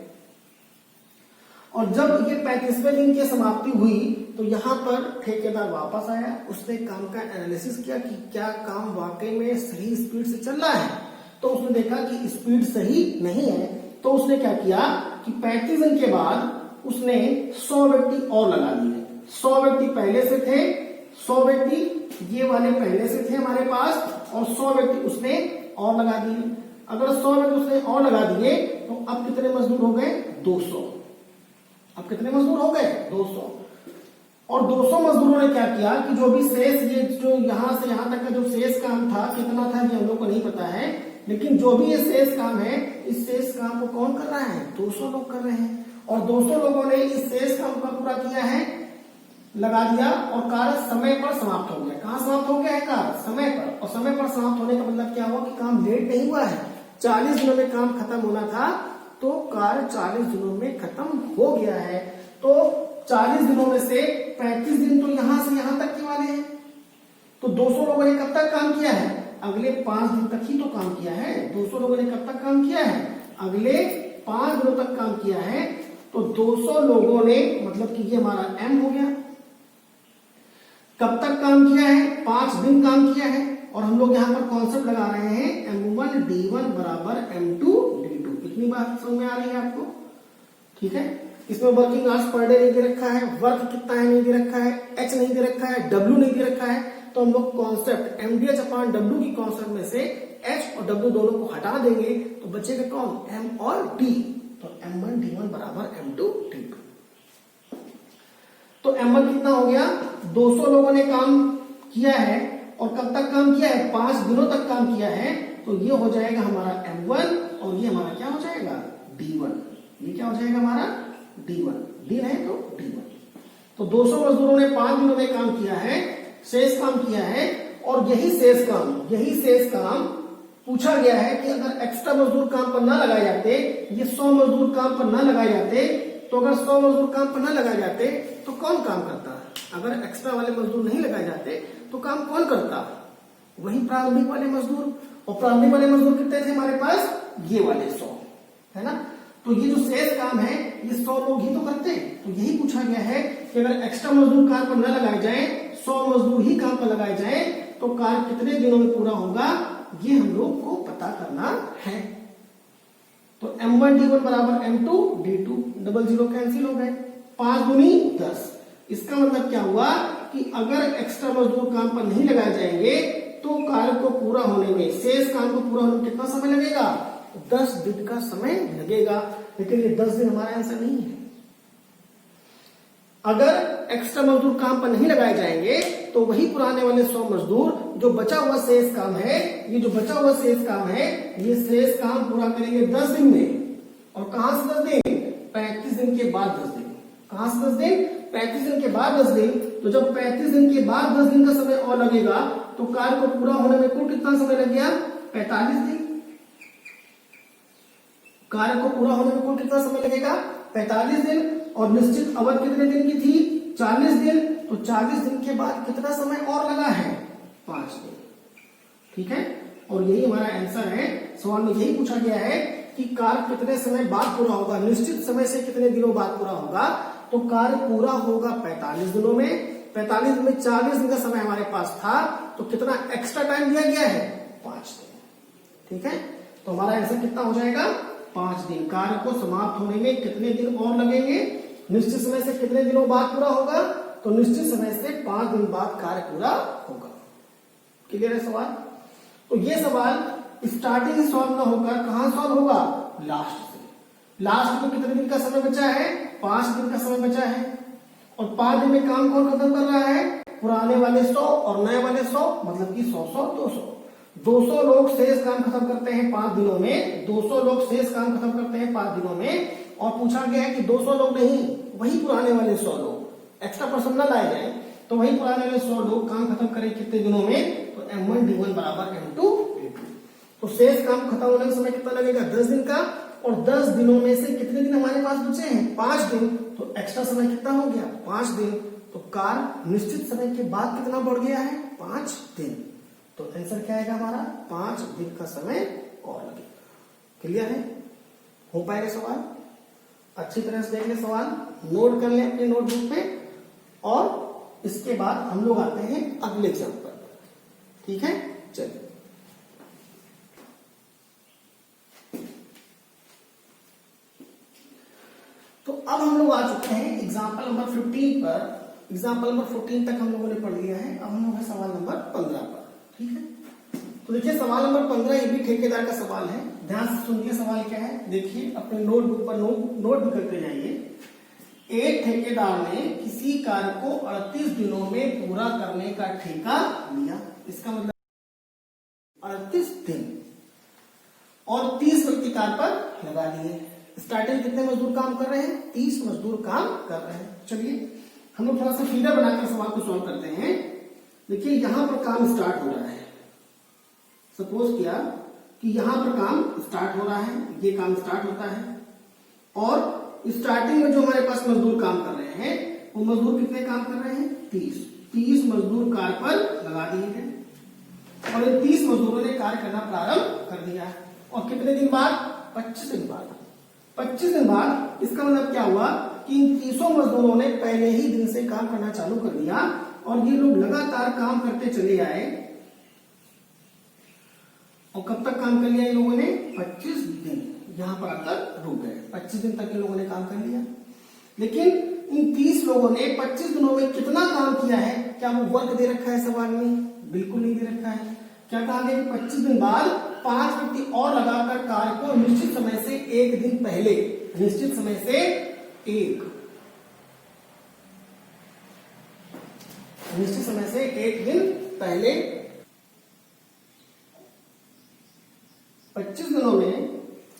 Speaker 1: और जब ये 35वें दिन की समाप्ति हुई तो यहां पर ठेकेदार वापस आया, उसने काम का एनालिसिस किया कि क्या काम वाकई में सही स्पीड से चल रहा है। तो उसने देखा कि स्पीड सही नहीं है, तो उसने क्या किया कि 35 दिन के बाद उसने 100 व्यक्ति और लगा दिए। 100 व्यक्ति पहले से थे, 100 व्यक्ति ये वाले पहले से थे हमारे पास और 100 व्यक्ति उसने और लगा दिए। अगर 100 व्यक्ति उसने और लगा दिए तो अब कितने मजदूर हो गए? 200। अब कितने मजदूर हो गए? 200। और 200 मजदूरों ने क्या किया कि जो भी शेष, ये जो यहां से यहां तक का जो शेष काम था कितना था ये हम लोग को नहीं पता है, लेकिन जो भी ये शेष काम है इस शेष काम को कौन कर रहा है? 200 लोग कर रहे हैं। और 200 लोगों ने इस शेष काम को पूरा किया है, लगा दिया और कार्य समय पर समाप्त हो गया। कहां समाप्त हो गया है कार्य? समय पर। और समय पर समाप्त होने का मतलब क्या हुआ कि काम लेट नहीं हुआ है। 40 दिनों में काम खत्म होना था तो कार्य 40 दिनों में खत्म हो गया है। तो 40 दिनों में से 35 दिन तो यहां से यहां तक के वाले हैं। तो 200 लोगों ने कब तक काम किया है? अगले 5 दिन तक ही तो काम किया है। 200 लोगों ने कब तक काम किया है? अगले 5 दिनों तक काम किया है। तो 200 लोगों ने, मतलब कि ये हमारा m हो गया। कब तक काम किया है? 5 दिन काम किया है। और हम लोग यहां पर कॉन्सेप्ट लगा रहे हैं m1 d1 बराबर m2 d2। इतनी बात समझ में आ रही है आपको? ठीक है। इसमें वर्किंग आवर्स पर डे नहीं दे रखा है, वर्क कितना है नहीं दे रखा है, h नहीं दे रखा है, w नहीं दे रखा है। तो हम लोग कॉन्सेप्ट mdh/w की कॉन्सेप्ट में से h और w दोनों को हटा देंगे तो बचेगा कौन? m और d। तो m1 d1 बराबर m2 d2। तो m1 कितना हो गया? 200 लोगों ने काम किया है और कब तक काम किया है? 5 दिनों तक काम किया है। तो ये हो जाएगा हमारा m1 और ये हमारा क्या हो जाएगा? d1। ये क्या हो जाएगा हमारा? d1। दिन है तो d1। तो 200 मजदूरों ने 5 दिनों में काम किया है, शेष काम किया है। और यही शेष काम पूछा गया है कि अगर एक्स्ट्रा मजदूर काम पर ना लगाए जाते, ये 100 मजदूर काम पर ना लगाए जाते, तो अगर 100 मजदूर काम पर ना लगाए जाते तो कौन काम करता? अगर एक्स्ट्रा वाले मजदूर नहीं लगाए जाते तो काम कौन करता? वही प्रारंभिक वाले मजदूर। और प्रारंभिक वाले मजदूर कितने थे हमारे पास? ये वाले 100, है ना। तो ये जो शेष काम है ये 100 लोग ही तो करते। तो यही पूछा गया है कि अगर एक्स्ट्रा मजदूर काम पर न लगाए जाए, 100 मजदूर ही काम पर लगाए जाए तो कार्य कितने दिनों में पूरा होगा, ये हम लोग को पता करना है। तो M1D1 बराबर M2D2, डबल जीरो कैंसिल हो गए, 5 दूनी 10। इसका मतलब क्या हुआ कि अगर एक्स्ट्रा मजदूर काम पर नहीं लगाए जाएंगे तो कार्य को पूरा होने में, शेष काम को पूरा होने में कितना समय लगेगा? 10 दिन का समय लगेगा। लेकिन ये 10 दिन हमारा आंसर नहीं है। अगर एक्स्ट्रा मजदूर काम पर नहीं लगाए जाएंगे तो वही पुराने वाले 100 मजदूर जो बचा हुआ शेष काम है, ये जो बचा हुआ शेष काम है, ये शेष काम पूरा करेंगे 10 दिन में। और कहां से 10 दिन? 35 दिन के बाद 10 दिन। कहां से 10 दिन? 35 दिन के बाद 10 दिन। तो जब 35 दिन के बाद 10 दिन का समय और लगेगा तो कार्य को पूरा होने में कुल कितना समय लग गया? 45 दिन। कार्य को पूरा होने में कुल कितना समय लगेगा? 45 दिन। और निश्चित अवधि कितने दिन की थी? 40 दिन। तो 40 दिन के बाद कितना समय और लगा है? 5 दिन। ठीक है, और यही हमारा आंसर है। सवाल में यही पूछा गया है कि कार्य कितने समय बाद पूरा होगा, निश्चित समय से कितने दिनों बाद पूरा होगा। तो कार्य पूरा होगा 45 दिनों में। 45 दिन में 40 दिन का समय हमारे पास था, तो कितना एक्स्ट्रा टाइम दिया गया है? 5 दिन। ठीक है, तो हमारा आंसर कितना हो जाएगा? 5 दिन। कार्य को समाप्त होने में कितने दिन और लगेंगे? निश्चित समय से कितने दिनों बाद पूरा होगा? तो निश्चित समय से 5 दिन बाद कार्य पूरा होगा। क्लियर है सवाल? तो ये सवाल स्टार्टिंग से सॉल्व ना होकर कहां सॉल्व होगा? लास्ट से। लास्ट में कितने दिन का समय बचा है? 5 दिन का समय बचा है। और 5 दिन में काम कौन खत्म कर रहा है? पुराने वाले 100 और नए वाले 100, मतलब कि 100 200। 200 लोग शेष काम खत्म करते हैं 5 दिनों में। 200 लोग शेष काम खत्म करते हैं 5 दिनों में। और पूछा गया है कि 200 लोग नहीं, वही पुराने वाले 100 लोग, एक्स्ट्रा पर्सन ना लाए जाए, तो वही पुराने वाले 100 लोग काम खत्म करें कितने दिनों में? तो M1D1 बराबर M2D2। तो शेष काम खत्म होने का समय कितना लगेगा? 10 दिन का। और 10 दिनों में से कितने दिन हमारे पास बचे हैं? 5 दिन। तो एक्स्ट्रा समय कितना हो गया? 5 दिन। तो कार्य निश्चित समय के बाद कितना बढ़ गया है? 5 दिन। तो आंसर क्या आएगा हमारा? 5 दिन का समय और लगेगा। क्लियर है? हो पाएगा सवाल? अच्छी तरह से देख ले सवाल, नोट कर ले अपने नोटबुक में, और इसके बाद हम लोग आते हैं अगले एग्जाम्पल। ठीक है, चलिए। तो अब हम लोग आ चुके हैं एग्जाम्पल नंबर 15 पर। एग्जाम्पल नंबर 14 तक हम लोगों ने पढ़ लिया है। अब हम लोग है सवाल नंबर 15 पर। ठीक है, तो देखिए सवाल नंबर 15 ये भी ठेकेदार का सवाल है। ध्यान से सुनिए सवाल क्या है। देखिए अपने नोटबुक पर नोट भी करते जाइए। एक ठेकेदार ने किसी कार्य को 38 दिनों में पूरा करने का ठेका लिया। इसका मतलब 38 दिन, और 30 व्यक्ति कार्य पर लगा दिए। स्टार्टिंग कितने मजदूर काम कर रहे हैं? 30 मजदूर काम कर रहे हैं। चलिए हम लोग थोड़ा सा फिगर बनाकर सवाल को सॉल्व करते हैं। देखिए यहां पर काम स्टार्ट हो रहा है। सपोज किया कि यहां पर काम स्टार्ट हो रहा है, ये काम स्टार्ट होता है, और स्टार्टिंग में जो हमारे पास मजदूर काम कर रहे हैं वो मजदूर कितने काम कर रहे हैं? 30 मजदूर कार्य पर लगा दिए गए, और इन 30 मजदूरों ने कार्य करना प्रारंभ कर दिया। और कितने दिन बाद? 25 दिन बाद। 25 दिन बाद इसका मतलब क्या हुआ कि इन 300 मजदूरों ने पहले ही दिन से काम करना चालू कर दिया, और ये लोग लगातार काम करते चले आए। और कब तक काम कर लिया इन लोगों ने? 25 दिन। यहां पर आकर रुक गए। 25 दिन तक इन लोगों ने काम कर लिया। लेकिन इन 30 लोगों ने 25 दिनों में कितना काम किया है? क्या वो वर्क दे रखा है सवाल में? बिल्कुल नहीं दे रखा है। क्या कहा गया कि 25 दिन बाद 5 व्यक्ति और लगाकर कार्य को निश्चित समय से 1 दिन पहले, निश्चित समय से निश्चित समय से 1 दिन पहले 25 दिनों में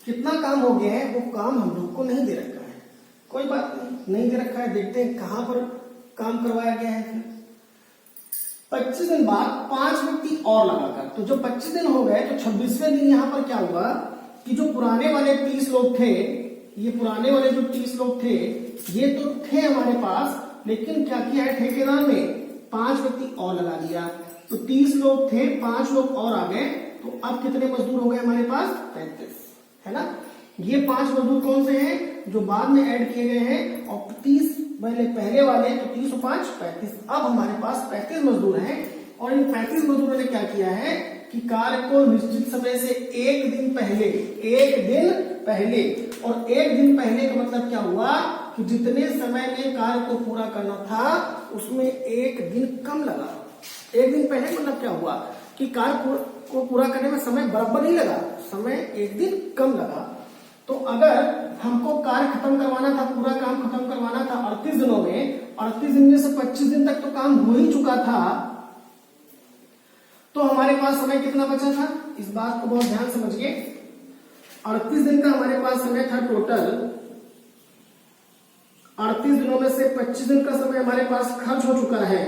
Speaker 1: कितना काम हो गया है वो काम हम लोग को नहीं दे रखा है। कोई बात नहीं दे रखा है, देखते हैं कहां पर काम करवाया गया है। फिर 25 दिन बाद 5 व्यक्ति और लगाकर, तो जो 25 दिन हो गए तो 26वें दिन यहां पर क्या हुआ कि जो पुराने वाले 30 लोग थे, ये पुराने वाले जो 30 लोग थे ये तो थे हमारे पास, लेकिन क्या किया है ठेकेदार ने? 5 व्यक्ति और लगा दिया। तो 30 लोग थे, 5 लोग और आ गए, तो अब कितने मजदूर हो गए हमारे पास? 35, है ना। ये 5 मजदूर कौन से हैं? जो बाद में ऐड किए गए हैं। और 30 पहले वाले, तो 30 और 5 35। अब हमारे पास 35 मजदूर हैं, और इन 35 मजदूरों ने क्या किया है कि कार्य को निश्चित समय से 1 दिन पहले, 1 दिन पहले। और एक दिन पहले का मतलब क्या हुआ कि जितने समय में कार्य को पूरा करना था उसमें एक दिन कम लगा। एक दिन पहले मतलब क्या हुआ कि कार्य को पूरा करने में समय बराबर नहीं लगा, समय एक दिन कम लगा। तो अगर हमको कार्य खत्म करवाना था, पूरा काम खत्म करवाना था 38 दिनों में, 38 दिन में से 25 दिन तक तो काम हो ही चुका था, तो हमारे पास समय कितना बचा था, इस बात को बहुत ध्यान समझिए। 38 दिन का हमारे पास समय था टोटल। 38 दिनों में से 25 दिन का समय हमारे पास खर्च हो चुका है,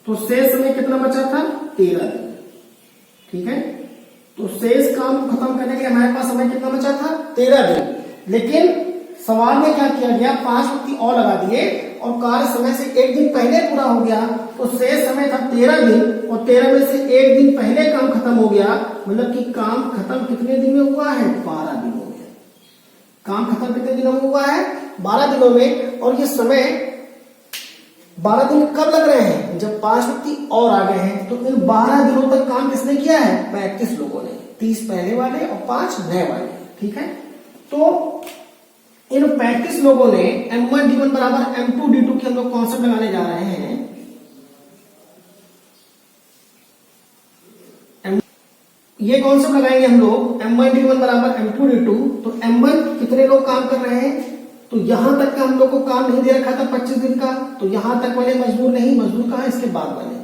Speaker 1: तो शेष समय कितना बचा था, 13 दिन। ठीक है, तो शेष काम को खत्म करने के लिए हमारे पास समय कितना बचा था, 13 दिन। लेकिन सवाल में क्या किया गया, 5 व्यक्ति और लगा दिए और कार्य समय से एक दिन पहले पूरा हो गया, तो शेष समय था 13 दिन और 13 में से एक दिन पहले काम खत्म हो गया, मतलब कि काम खत्म कितने दिन में हुआ है, 12 दिनों में। काम खत्म कितने दिनों में हुआ है, 12 दिनों में। और ये समय 12 दिन कब लग रहे हैं, जब 5 व्यक्ति और आ गए हैं। तो इन 12 दिनों तक काम किसने किया है, 35 लोगों ने, 30 पहले वाले और 5 नए वाले। ठीक है, तो इन 35 लोगों ने M1D1 बराबर M2D2 की हम लोग कॉन्सेप्ट लगाने जा रहे हैं। ये कॉन्सेप्ट लगाएंगे हम लोग, M1D1 बराबर M2D2। तो M1 कितने लोग काम कर रहे हैं, तो यहां तक का हम लोग को काम नहीं दे रखा था 25 दिन का, तो यहां तक वाले मजदूर नहीं, मजदूर कहां, इसके बाद वाले।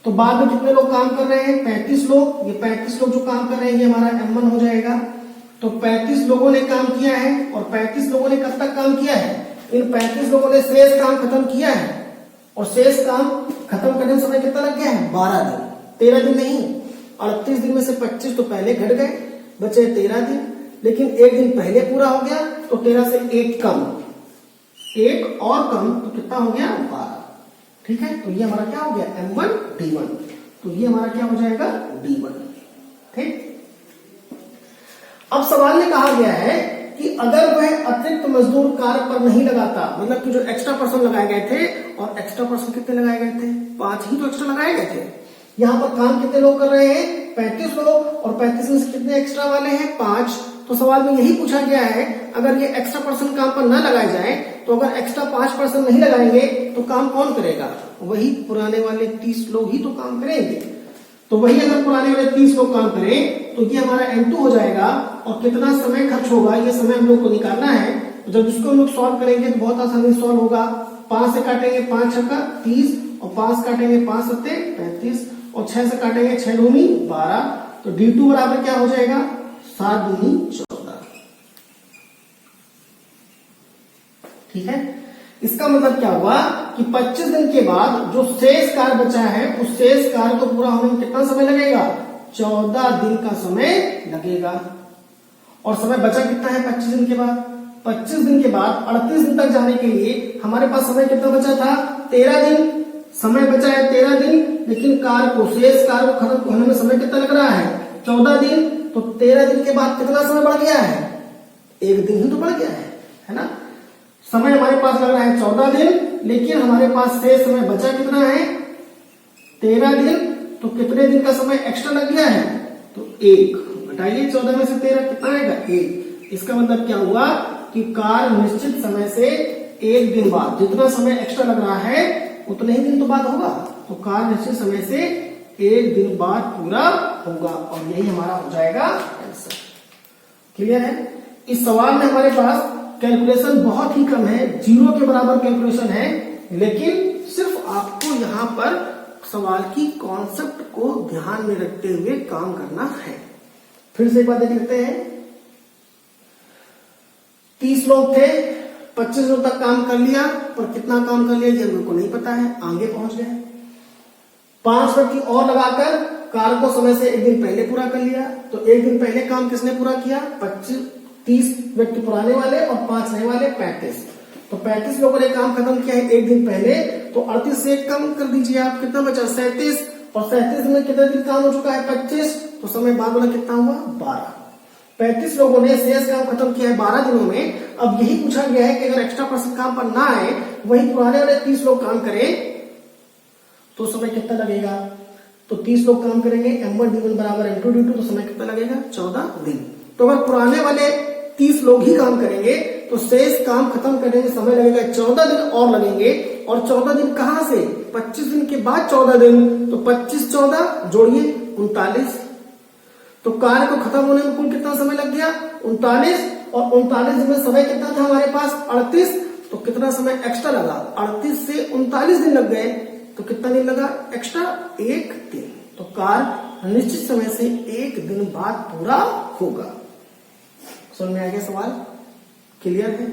Speaker 1: तो बाद में कितने लोग काम कर रहे हैं, 35 लोग। ये 35 लोग जो काम कर रहे हैं ये हमारा M1 हो जाएगा। तो 35 लोगों ने काम किया है, और 35 लोगों ने कब तक काम किया है, इन 35 लोगों ने शेष काम खत्म किया है, और शेष काम खत्म करने में समय कितना लग गया है, 12 दिन, 13 दिन नहीं। 38 दिन में से 25 तो पहले घट गए, बचे 13 दिन। लेकिन एक दिन पहले पूरा हो गया, तो 13 से एक कम, एक और कम, तो कितना हो गया, 12। ठीक है, तो ये हमारा क्या हो गया, M1D1। तो ये हमारा क्या हो जाएगा, D1। ठीक, अब सवाल में कहा गया है कि अगर वह अतिरिक्त मजदूर कार्य पर नहीं लगाता, मतलब कि जो एक्स्ट्रा पर्सन लगाए गए थे, और एक्स्ट्रा पर्सन कितने लगाए गए थे, 5 ही तो एक्स्ट्रा लगाए गए थे। यहाँ पर काम कितने लोग कर रहे हैं, 35 लोग, और 35 में से कितने एक्स्ट्रा वाले हैं, 5। तो सवाल में यही पूछा गया है, अगर ये एक्स्ट्रा पर्सन काम पर न लगाए जाए, तो अगर एक्स्ट्रा 5 पर्सन नहीं लगाएंगे तो काम कौन करेगा, वही पुराने वाले 30 लोग ही तो काम करेंगे। तो वही अगर पुराने वाले 30 लोग काम करें तो ये हमारा M2 हो जाएगा। और कितना समय खर्च होगा, ये समय हम लोग को निकालना है। तो जब इसको हम लोग सॉल्व करेंगे तो बहुत आसानी सॉल्व होगा। 5 से काटेंगे 5 छक्का 30, और 5 काटेंगे 5 सत्ते 35, और 6 से काटेंगे 6 दूनी 12। तो D2 बराबर क्या हो जाएगा, 7 दूनी 14। ठीक है, इसका मतलब क्या हुआ कि 25 दिन के बाद जो शेष कार्य बचा है, उस शेष कार्य को पूरा होने में कितना समय लगेगा, 14 दिन का समय लगेगा। और समय बचा कितना है 25 दिन के बाद, 25 दिन के बाद 38 दिन तक जाने के लिए हमारे पास समय कितना बचा था, 13 दिन। समय बचा है 13 दिन, लेकिन कार्य को, शेष कार्य को खत्म होने में समय कितना लग रहा है, 14 दिन। तो 13 दिन के बाद कितना समय बढ़ गया है, एक दिन ही तो बढ़ गया है ना। समय हमारे पास लग रहा है 14 दिन, लेकिन हमारे पास शेष समय बचा कितना है, 13 दिन। तो कितने दिन का समय एक्स्ट्रा लग गया है, तो 1 घटाइए 14 में से 13, कितना आएगा, 1। इसका मतलब क्या हुआ कि कार्य निश्चित समय से एक दिन बाद, जितना समय एक्स्ट्रा लग रहा है उतने ही दिन तो बाद होगा, तो कार्य निश्चित समय से एक दिन बाद पूरा होगा। और यही हमारा हो जाएगा आंसर। क्लियर है। इस सवाल में हमारे पास कैलकुलेशन बहुत ही कम है, 0 के बराबर कैलकुलेशन है, लेकिन सिर्फ आपको यहां पर सवाल की कॉन्सेप्ट को ध्यान में रखते हुए काम करना है। फिर से एक बार देख लेते हैं। 30 लोग थे, 25 लोग तक काम कर लिया, पर कितना काम कर लिया ये हम लोग को नहीं पता है, आगे पहुंच गए। 5 व्यक्ति और लगाकर कार्य को समय से एक दिन पहले पूरा कर लिया। तो एक दिन पहले काम किसने पूरा किया, 30 व्यक्ति पुराने वाले और 5 नए वाले 35। तो 35 लोगों ने काम खत्म किया है एक दिन पहले। तो 38 से कम कर दीजिए आप, कितना बचा, 37। और 37 में कितने दिन काम हो चुका है, 25। तो समय बाद वाला कितना हुआ, 12। 35 लोगों ने शेष काम खत्म किया है 12 दिनों में। अब यही पूछा गया है कि अगर एक्स्ट्रा पर्सन काम पर ना आए, वही पुराने वाले 30 लोग काम करें, तो समय कितना लगेगा। तो 30 लोग काम करेंगे, M1D1 बराबर M2D2, तो समय कितना लगेगा, 14 दिन। तो अगर पुराने वाले 30 लोग ही काम करेंगे तो शेष काम खत्म करने में समय लगेगा 14 दिन और लगेंगे। और 14 दिन कहां से? 25 दिन के बाद 14 दिन, तो 25 14 जोड़िए 39। तो कार्य को खत्म होने में कुल कितना समय लग गया? 39। और 39 में समय कितना था हमारे पास? 38। तो कितना समय एक्स्ट्रा लगा? 38 से 39 दिन लग गए, तो कितना दिन लगा एक्स्ट्रा? 1 दिन। तो कार्य निश्चित समय से 1 दिन बाद पूरा होगा। समझ में आ गया सवाल? क्लियर है?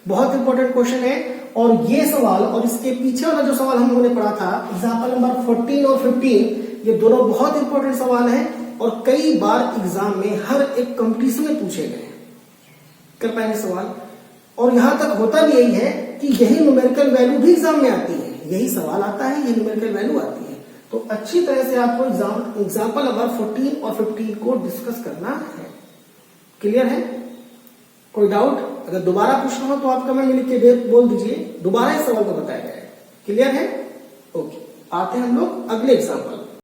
Speaker 1: बहुत इंपॉर्टेंट क्वेश्चन है। और ये सवाल और इसके पीछे वाला जो सवाल हम लोगों ने पढ़ा था एग्जाम्पल नंबर 14 और 15, ये दोनों बहुत इंपॉर्टेंट सवाल है और कई बार एग्जाम में हर एक कंपटीशन में पूछे गए। कर पाएंगे सवाल? और यहां तक होता भी यही है कि यही न्यूमेरिकल वैल्यू भी एग्जाम में आती है, यही सवाल आता है, ये न्यूमेरिकल वैल्यू आती है। तो अच्छी तरह से आपको एग्जाम्पल नंबर 14 और 15 को डिस्कस करना है। क्लियर है? कोई डाउट? अगर दोबारा पूछना हो तो आप कमेंट में लिख के बोल दीजिए, दोबारा इस सवाल को बताया गया है। क्लियर है? ओके, आते हैं हम लोग अगले एग्जाम्पल।